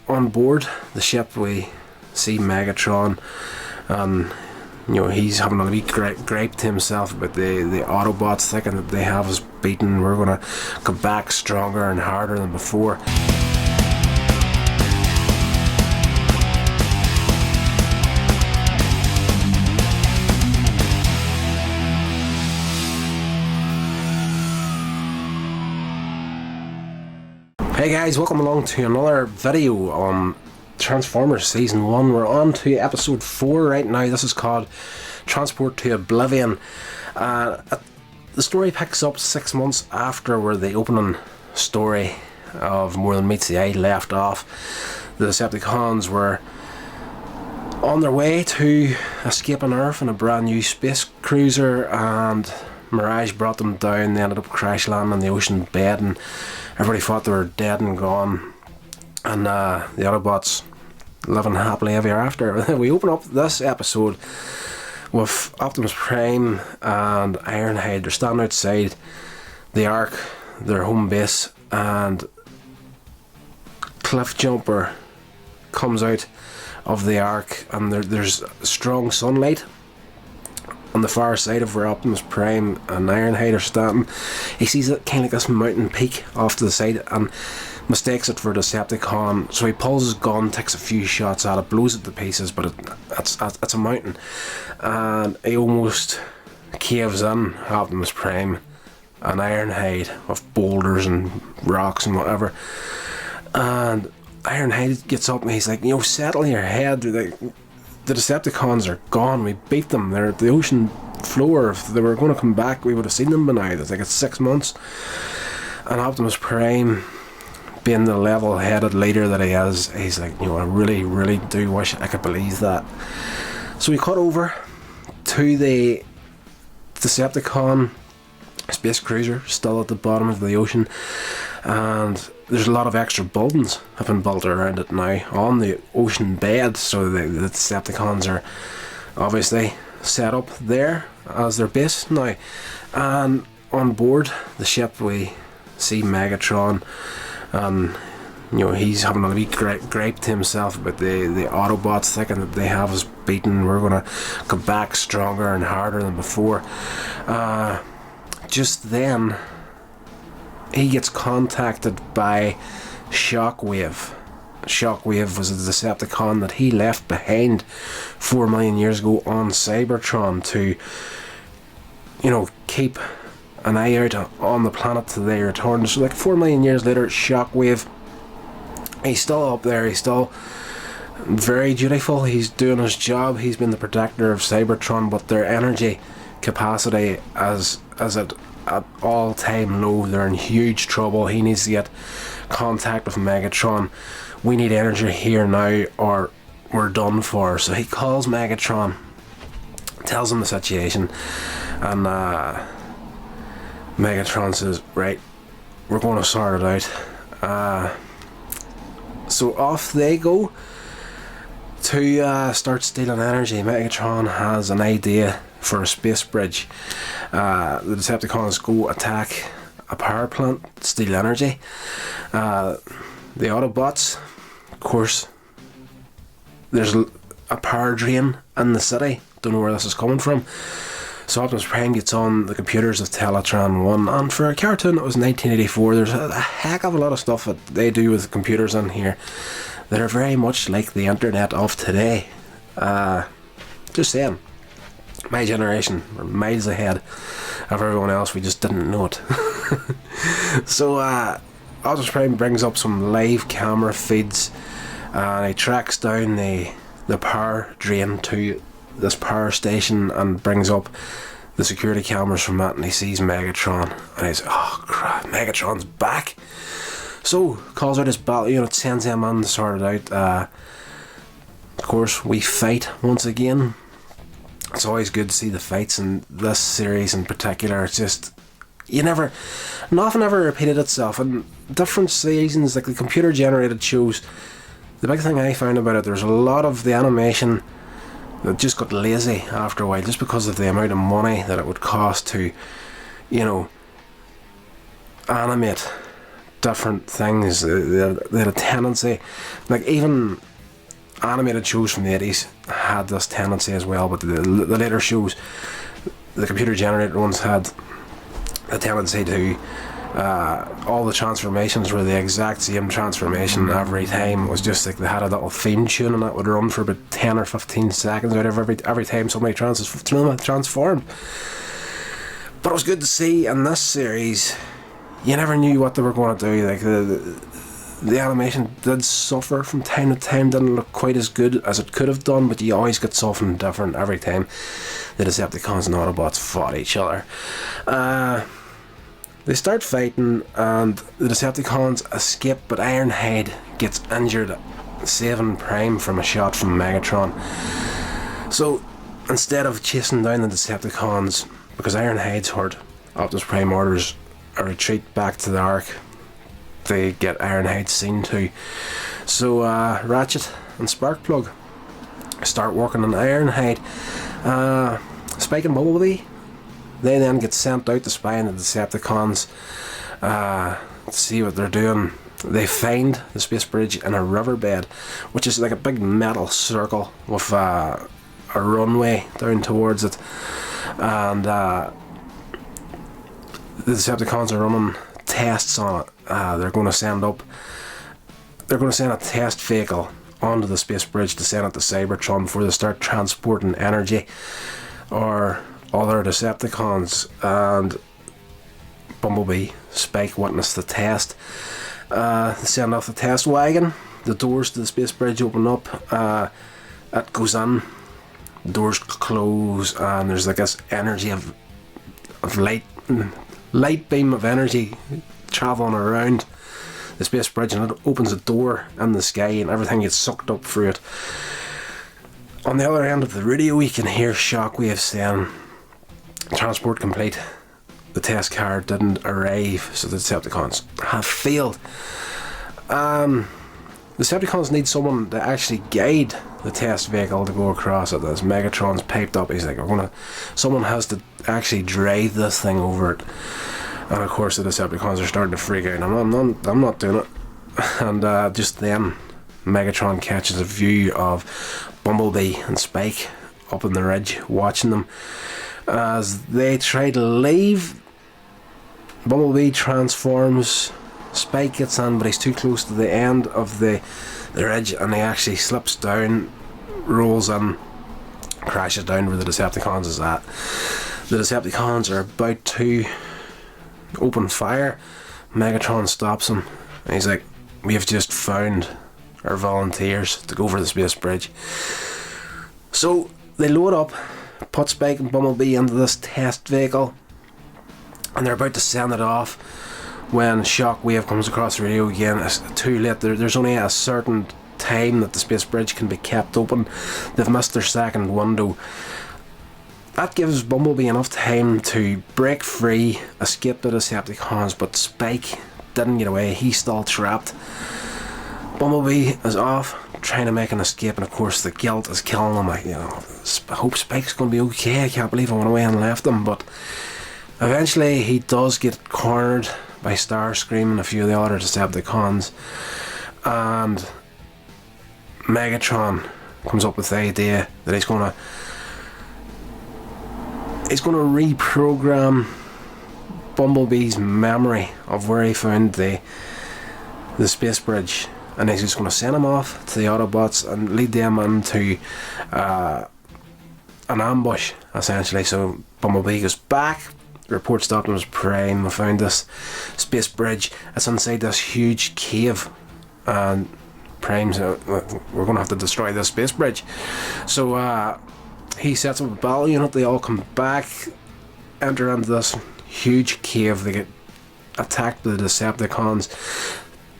on board the ship we see Megatron, and you know, he's having a wee gripe to himself about the Autobots, thinking that they have us beaten. We're gonna come back stronger and harder than before. Hey guys, welcome along to another video on Transformers Season 1. We're on to episode 4 right now. This is called Transport to Oblivion. The story picks up 6 months after where the opening story of More Than Meets the Eye left off. The Decepticons were on their way to escaping Earth in a brand new space cruiser, and Mirage brought them down. They ended up crash landing on the ocean bed, and everybody thought they were dead and gone. And the Autobots living happily ever after. We open up this episode with Optimus Prime and Ironhide. They're standing outside the Ark, their home base, and Cliffjumper comes out of the Ark, and there's strong sunlight on the far side of where Optimus Prime and Ironhide are standing. He sees it kind of like this mountain peak off to the side and mistakes it for Decepticon, so he pulls his gun, takes a few shots at it, blows it to pieces, but it's a mountain, and he almost caves in Optimus Prime and Ironhide with boulders and rocks and whatever. And Ironhide gets up and he's like, you know, settle your head. The Decepticons are gone. We beat them. They're at the ocean floor. If they were going to come back, we would have seen them by now. It's like it's 6 months. And Optimus Prime, being the level-headed leader that he is, he's like, you know, I really, really do wish I could believe that. So we cut over to the Decepticon space cruiser, still at the bottom of the ocean, and there's a lot of extra buildings have been built around it now on the ocean bed, so the Decepticons are obviously set up there as their base now. And on board the ship we see Megatron, and you know, he's having a wee gripe to himself about the Autobots, thinking that they have us beaten. We're gonna come back stronger and harder than before. Just then he gets contacted by Shockwave. Shockwave was a Decepticon that he left behind 4 million years ago on Cybertron to, you know, keep an eye out on the planet till they return. So like 4 million years later, Shockwave, he's still up there, he's still very dutiful, he's doing his job, he's been the protector of Cybertron, but their energy capacity is at all-time low. They're in huge trouble. He needs to get contact with Megatron. We need energy here now or we're done for. So he calls Megatron, tells him the situation, and Megatron says, right, we're going to sort it out. So off they go to start stealing energy. Megatron has an idea for a space bridge. The Decepticons go attack a power plant, steal energy. The Autobots, of course, there's a power drain in the city. Don't know where this is coming from. So Optimus Prime gets on the computers of Teletran 1, and for a cartoon that was 1984, there's a heck of a lot of stuff that they do with computers in here that are very much like the internet of today. Just saying. My generation were miles ahead of everyone else, we just didn't know it. So Optimus Prime brings up some live camera feeds, and he tracks down the power drain to this power station and brings up the security cameras from that, and he sees Megatron and he's, oh crap, Megatron's back. So calls out his battle unit, sends him in to sort it out. Of course we fight once again. It's always good to see the fights in this series in particular. It's just, nothing ever repeated itself. In different seasons, like the computer generated shows, the big thing I found about it, there's a lot of the animation that just got lazy after a while, just because of the amount of money that it would cost to, you know, animate different things. They had a tendency, like even animated shows from the 80s had this tendency as well, but the later shows, the computer generated ones, had a tendency to all the transformations were the exact same transformation every time. It was just like they had a little theme tune and that would run for about 10 or 15 seconds out of every time somebody transformed. But it was good to see in this series, you never knew what they were going to do. Like the animation did suffer from time to time, didn't look quite as good as it could have done, but you always get something different every time the Decepticons and Autobots fought each other. They start fighting and the Decepticons escape, but Ironhide gets injured, saving Prime from a shot from Megatron. So instead of chasing down the Decepticons, because Ironhide's hurt, Optimus Prime orders a retreat back to the Ark. They get Ironhide seen to. So Ratchet and Sparkplug start working on Ironhide. Spike and Bumblebee, they then get sent out to spy on the Decepticons to see what they're doing. They find the space bridge in a riverbed, which is like a big metal circle with a runway down towards it. And the Decepticons are running tests on it. They're going to send a test vehicle onto the space bridge to send it to Cybertron before they start transporting energy or other Decepticons. And Bumblebee, Spike witness the test. They send off the test wagon. The doors to the space bridge open up. It goes in. The doors close, and there's like this energy of light beam of energy traveling around the space bridge, and it opens a door in the sky, and everything gets sucked up through it. On the other end of the radio, we can hear Shockwave saying, "Transport complete. The test car didn't arrive, so the Decepticons have failed." The Decepticons need someone to actually guide the test vehicle to go across it. As Megatron's piped up, he's like, someone has to actually drive this thing over it. And of course the Decepticons are starting to freak out. I'm not doing it. And just then Megatron catches a view of Bumblebee and Spike up on the ridge watching them. As they try to leave, Bumblebee transforms. Spike gets in, but he's too close to the end of the ridge, and he actually slips down, rolls in, crashes down where the Decepticons is at. The Decepticons are about to open fire. Megatron stops him, and he's like, "We have just found our volunteers to go over the space bridge." So they load up, put Spike and Bumblebee into this test vehicle, and they're about to send it off when Shockwave comes across the radio again. It's too late. There's only a certain time that the space bridge can be kept open. They've missed their second window. That gives Bumblebee enough time to break free, escape the Decepticons, but Spike didn't get away. He's still trapped. Bumblebee is off trying to make an escape, and of course the guilt is killing him. I hope Spike's going to be okay. I can't believe I went away and left him. But eventually he does get cornered by Starscream and a few of the other Decepticons, and Megatron comes up with the idea that he's going to reprogram Bumblebee's memory of where he found the space bridge, and he's just going to send him off to the Autobots and lead them into an ambush, essentially. So Bumblebee goes back, reports to Optimus Prime, "We found this space bridge. It's inside this huge cave." And Prime's, "We're going to have to destroy this space bridge." So he sets up a battle unit. They all come back, enter into this huge cave. They get attacked by the Decepticons.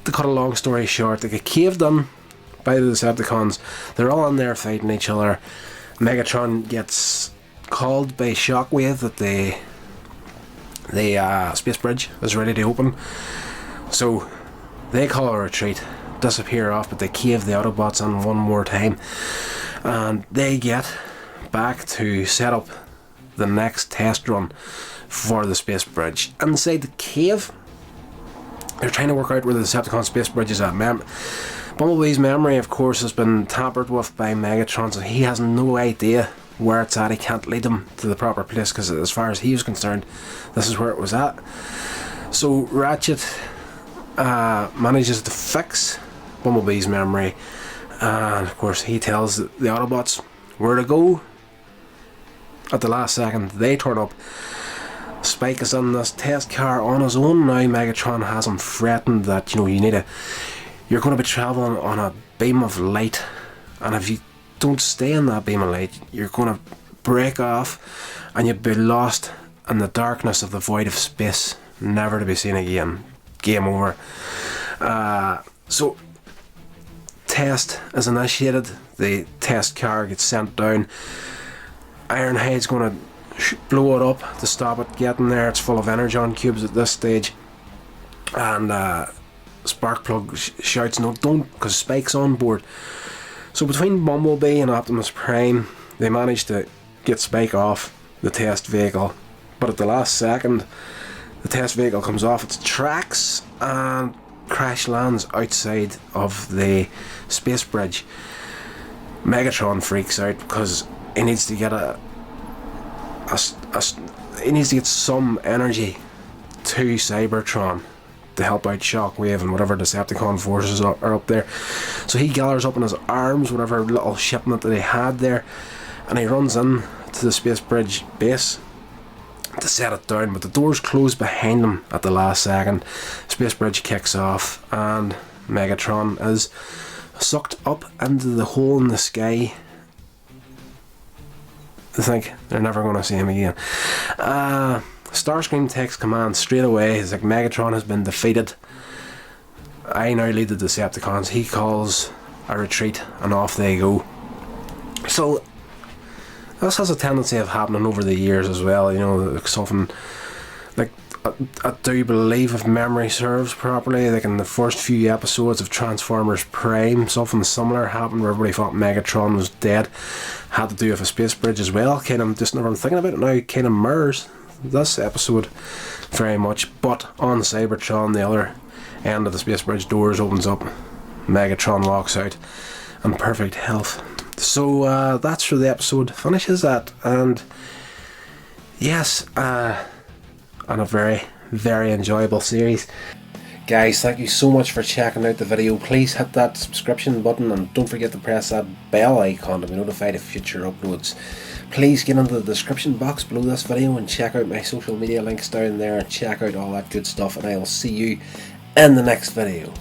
To cut a long story short, they get caved in by the Decepticons. They're all in there fighting each other. Megatron gets called by Shockwave that the space bridge is ready to open. So they call a retreat, disappear off, but they cave the Autobots in one more time, and they get back to set up the next test run for the space bridge. Inside the cave, They're trying to work out where the Decepticon space bridge is at. Bumblebee's memory, of course, has been tampered with by Megatron, so he has no idea where it's at. He can't lead them to the proper place, because as far as he was concerned, this is where it was at. So Ratchet manages to fix Bumblebee's memory, and of course he tells the Autobots where to go. At the last second, they turn up. Spike is in this test car on his own now. Megatron has him threatened that, you know, you're going to be travelling on a beam of light, and if you don't stay in that beam of light, you're going to break off and you'll be lost in the darkness of the void of space, never to be seen again. Game over. So test is initiated. The test car gets sent down. Ironhide's going to blow it up to stop it getting there. It's full of energon cubes at this stage, and Sparkplug shouts no, don't, because Spike's on board. So between Bumblebee and Optimus Prime, they manage to get Spike off the test vehicle, but at the last second the test vehicle comes off its tracks and crash lands outside of the space bridge. Megatron freaks out because he needs to get he needs to get some energy to Cybertron to help out Shockwave and whatever Decepticon forces are up there. So he gathers up in his arms whatever little shipment that he had there, and he runs in to the space bridge base to set it down, but the doors close behind him at the last second. Space bridge kicks off and Megatron is sucked up into the hole in the sky. I think they're never going to see him again. Starscream takes command straight away. He's like, Megatron has been defeated. I now lead the Decepticons. He calls a retreat and off they go. So this has a tendency of happening over the years as well. You know, something like I do believe, if memory serves properly, like in the first few episodes of Transformers Prime, something similar happened where everybody thought Megatron was dead. Had to do with a space bridge as well. Kind of, just never I'm thinking about it now, kind of mirrors this episode very much. But on Cybertron, the other end of the space bridge doors opens up, Megatron walks out in perfect health. So that's where the episode finishes at, and yes, and a very, very enjoyable series. Guys, thank you so much for checking out the video. Please hit that subscription button and don't forget to press that bell icon to be notified of future uploads. Please get into the description box below this video and check out my social media links down there and check out all that good stuff, and I will see you in the next video.